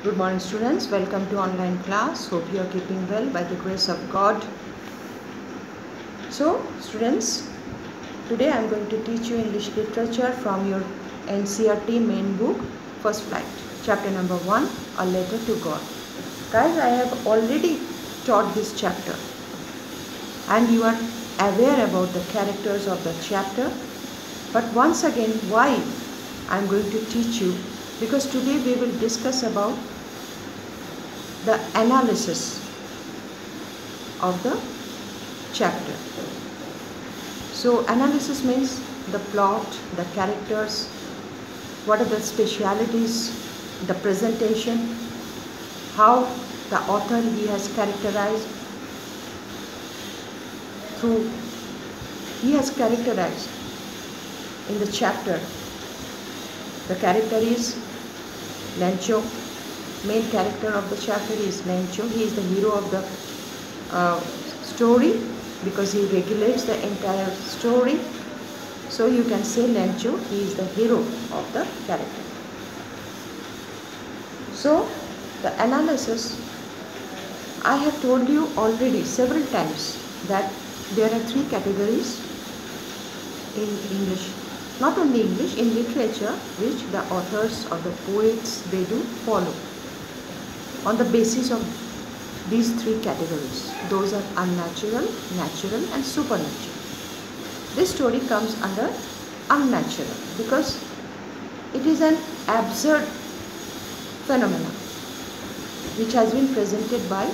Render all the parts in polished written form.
Good morning students, welcome to online class. Hope you are keeping well by the grace of God. So students, today I am going to teach you English literature from your NCERT main book, First Flight, chapter number 1, A Letter to God. Guys, I have already taught this chapter and you are aware about the characters of the chapter. But once again, why I am going to teach you? Because today we will discuss about the analysis of the chapter. So analysis means the plot, the characters, what are the specialities, the presentation, how the author he has characterized in the chapter. The character is Lencho. Main character of the chapter is Lencho. He is the hero of the story because he regulates the entire story. So you can say Lencho, he is the hero of the character. So the analysis, I have told you already several times that there are three categories in English. Not only English, in literature, which the authors or the poets, they do follow on the basis of these three categories. Those are unnatural, natural and supernatural. This story comes under unnatural because it is an absurd phenomenon which has been presented by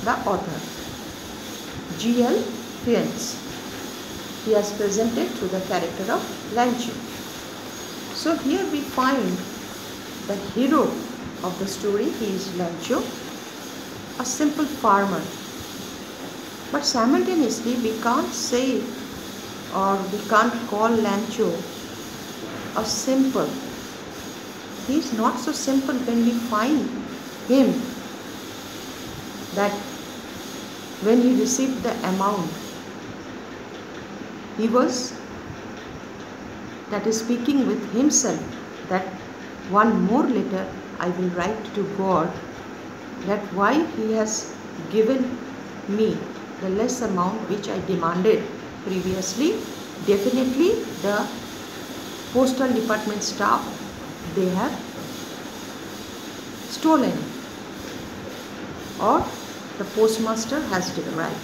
the author, G.L. Fiennes. He has presented through the character of Lencho. So here we find the hero of the story, he is Lencho, a simple farmer. But simultaneously we can't say or we can't call Lencho a simple. He is not so simple when we find him that when he received the amount, he was, that is, speaking with himself that one more letter I will write to God, that why he has given me the less amount which I demanded previously. Definitely the postal department staff, they have stolen it, or the postmaster has deprived.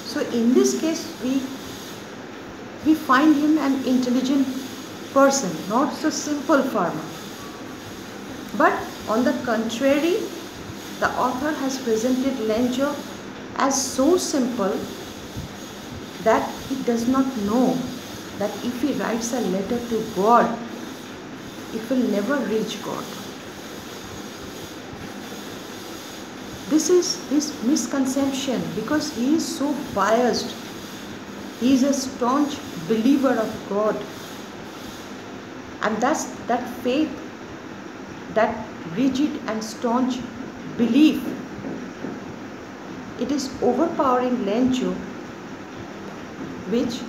So in this case we find him an intelligent person, not so simple farmer. But on the contrary, the author has presented Lencho as so simple that he does not know that if he writes a letter to God, it will never reach God. This is his misconception because he is so biased. He is a staunch believer of God, and that's that faith, that rigid and staunch belief, it is overpowering Lencho, which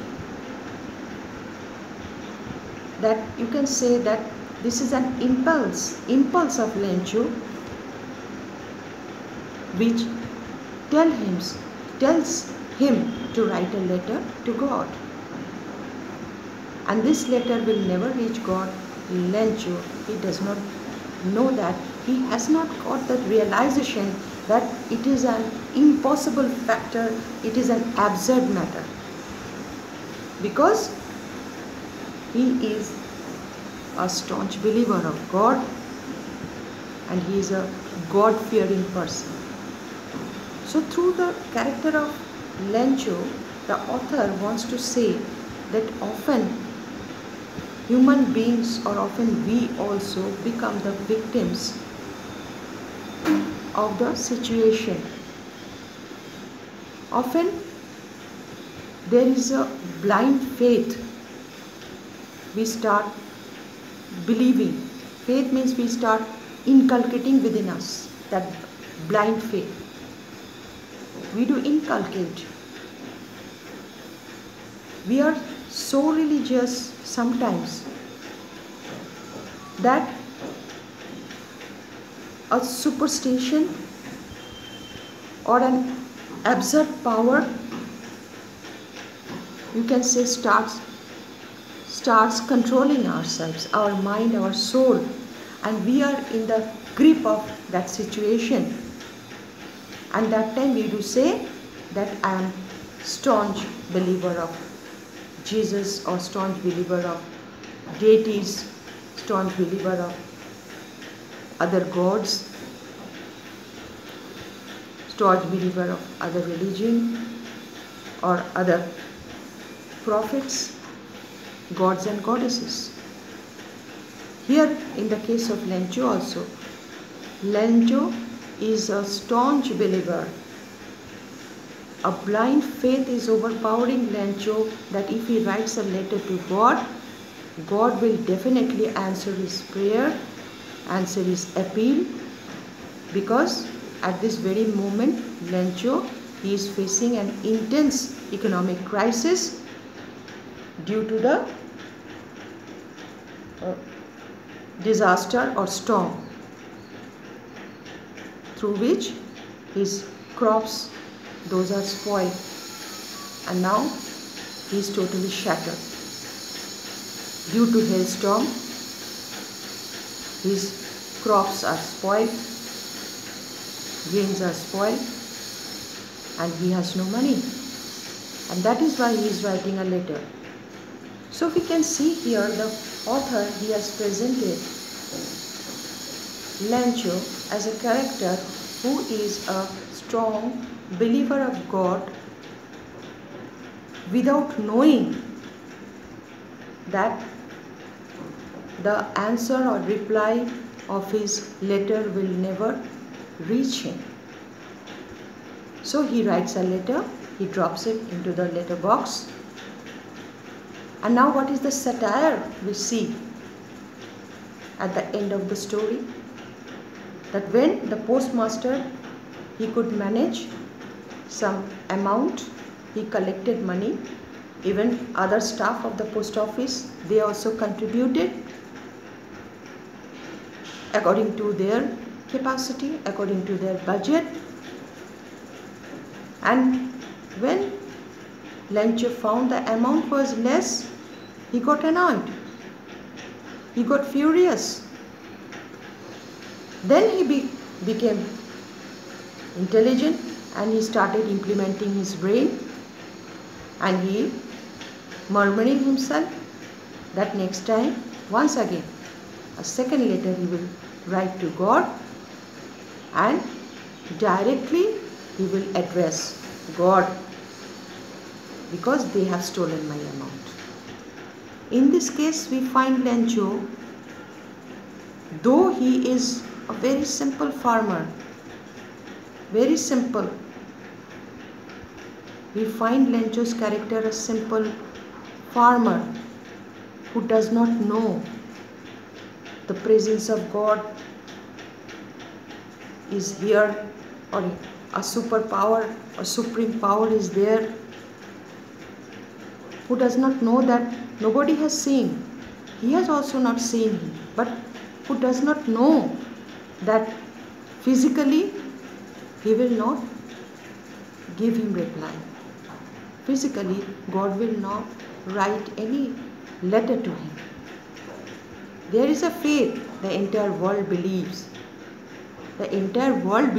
that you can say that this is an impulse of Lencho which tells him to write a letter to God. And this letter will never reach God. Lencho, he does not know that. He has not got that realization that it is an impossible factor, it is an absurd matter. Because he is a staunch believer of God and he is a God-fearing person. So through the character of Lencho, the author wants to say that often human beings, or often we also, become the victims of the situation. Often there is a blind faith. We start believing. Faith means we start inculcating within us that blind faith. We do inculcate. We are so religious sometimes that a superstition or an absurd power, you can say, starts controlling ourselves, our mind, our soul, and we are in the grip of that situation. And that time we do say that I am staunch believer of Jesus, or staunch believer of deities, staunch believer of other gods, staunch believer of other religion or other prophets, gods and goddesses. Here in the case of Lencho also, Lencho is a staunch believer. A blind faith is overpowering Lencho that if he writes a letter to God, God will definitely answer his prayer, answer his appeal, because at this very moment Lencho is facing an intense economic crisis due to the disaster or storm through which his crops, those are spoiled, and now he is totally shattered. Due to hailstorm, his crops are spoiled, grains are spoiled, and he has no money. And that is why he is writing a letter. So we can see here the author, he has presented Lencho as a character who is a strong believer of God without knowing that the answer or reply of his letter will never reach him. So he writes a letter, he drops it into the letter box. And now what is the satire we see at the end of the story? That when the postmaster, he could manage some amount, he collected money, even other staff of the post office, they also contributed according to their capacity, according to their budget. And when Lencho found the amount was less, he got annoyed, he got furious. Then he became intelligent and he started implementing his brain, and he murmuring himself that next time, once again, a second letter he will write to God, and directly he will address God, because they have stolen my amount. In this case we find Lencho, though he is a very simple farmer, very simple, we find Lencho's character a simple farmer who does not know the presence of God is here, or a superpower, a supreme power is there, who does not know that nobody has seen. He has also not seen him, but who does not know that physically he will not give him reply. Physically, God will not write any letter to him. There is a faith the entire world believes. The entire world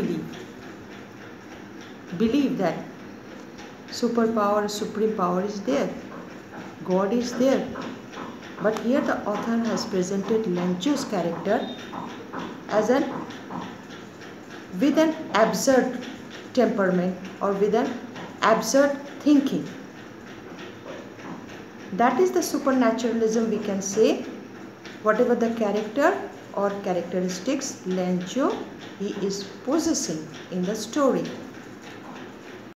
believe that superpower, supreme power is there. God is there. But here the author has presented Lencho's character as with an absurd temperament, or with an absurd thinking. That is the supernaturalism, we can say. Whatever the character or characteristics Lencho he is possessing in the story.